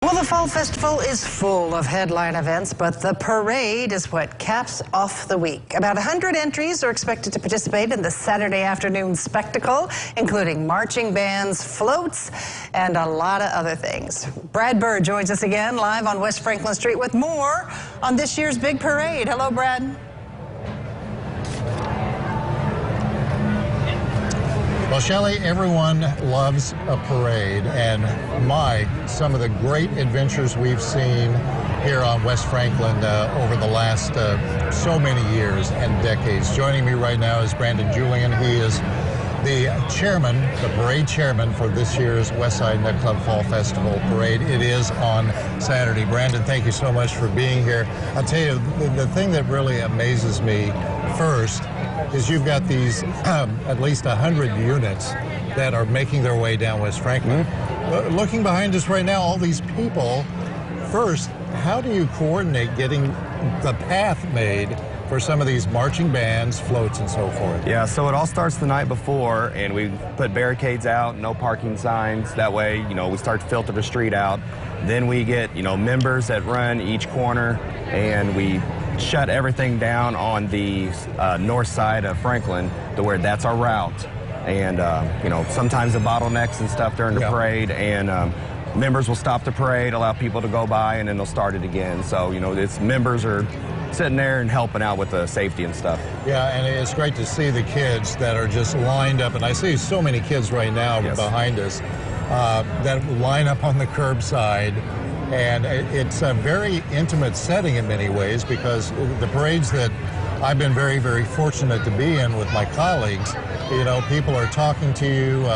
Well, the Fall Festival is full of headline events, but the parade is what caps off the week. About 100 entries are expected to participate in the Saturday afternoon spectacle, including marching bands, floats, and a lot of other things. Byrd joins us again live on West Franklin Street with more on this year's big parade. Hello, Brad. Well, Shelley, everyone loves a parade, and some of the great adventures we've seen here on West Franklin over the last so many years and decades. Joining me right now is Brandon Julian. He is the chairman, the parade chairman for this year's Westside Nightclub Fall Festival Parade. It is on Saturday. Brandon, thank you so much for being here. I'll tell you, the thing that really amazes me first is you've got these at least 100 units that are making their way down West Franklin. Looking behind us right now, all these people. First, how do you coordinate getting the path made for some of these marching bands, floats, and so forth? Yeah, so it all starts the night before, and we put barricades out, no parking signs. That way, we start to filter the street out. Then we get, members that run each corner, and we shut everything down on the north side of Franklin to where that's our route. And, sometimes the bottlenecks and stuff during the parade, and members will stop the parade, allow people to go by, and then they'll start it again. So, it's members are sitting there and helping out with the safety and stuff. Yeah, and it's great to see the kids that are just lined up, and I see so many kids right now behind us that line up on the curbside. And it's a very intimate setting in many ways, because the parades that I've been very, very fortunate to be in with my colleagues, people are talking to you.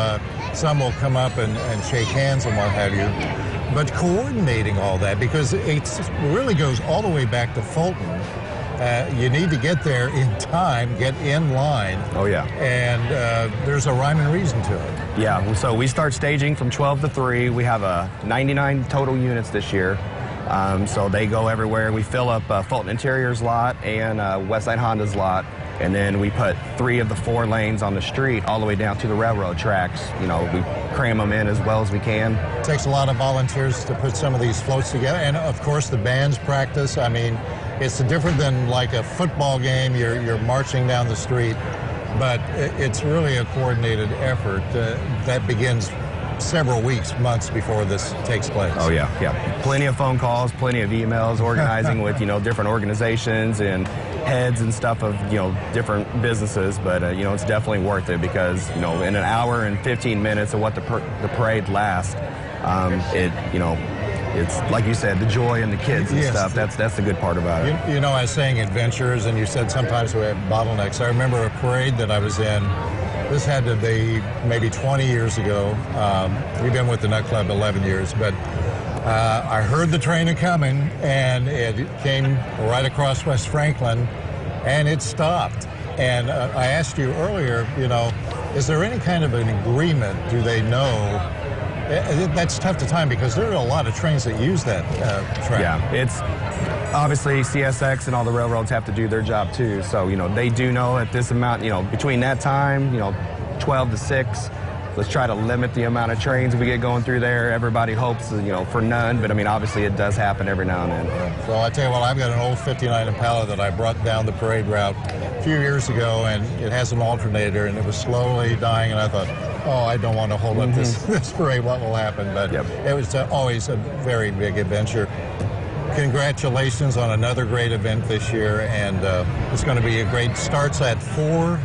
Some will come up and shake hands and what have you. But coordinating all that, because it really goes all the way back to Fulton. You need to get there in time, get in line. Oh, yeah. And there's a rhyme and reason to it. Yeah, so we start staging from 12 to 3. We have 99 total units this year. So they go everywhere. We fill up Fulton Interior's lot and Westside Honda's lot. And then we put 3 of the 4 lanes on the street all the way down to the railroad tracks. We cram them in as well as we can. It takes a lot of volunteers to put some of these floats together. And, of course, the bands practice. I mean, it's different than like a football game. You're marching down the street. But it's really a coordinated effort that begins several weeks, months before this takes place. Oh, yeah. Plenty of phone calls, plenty of emails, organizing with, different organizations and heads and stuff of, different businesses. But, it's definitely worth it, because, in an hour and 15 minutes of what the parade lasts, it's, like you said, the joy and the kids and stuff. That's the good part about it. I was saying adventures, and you said sometimes we have bottlenecks. I remember a parade that I was in. This had to be maybe 20 years ago. We've been with the nightclub 11 years, but I heard the train coming, and it came right across West Franklin, and it stopped. And I asked you earlier, is there any kind of an agreement? Do they know? That's tough to time, because there are a lot of trains that use that track. Yeah, it's obviously CSX and all the railroads have to do their job too. So, they do know at this amount, between that time, 12 to 6, let's try to limit the amount of trains we get going through there. Everybody hopes, for none, but obviously it does happen every now and then. Well, I tell you what, I've got an old 59 Impala that I brought down the parade route a few years ago, and it has an alternator, and it was slowly dying, and I thought, I don't want to hold up this parade, what will happen? But it was always a very big adventure. Congratulations on another great event this year, and it's going to be a great, starts at 4.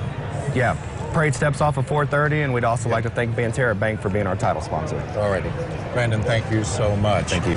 Yeah. Parade steps off at 4:30, and we'd also like to thank Banterra Bank for being our title sponsor. All righty. Brandon, thank you so much. Thank you.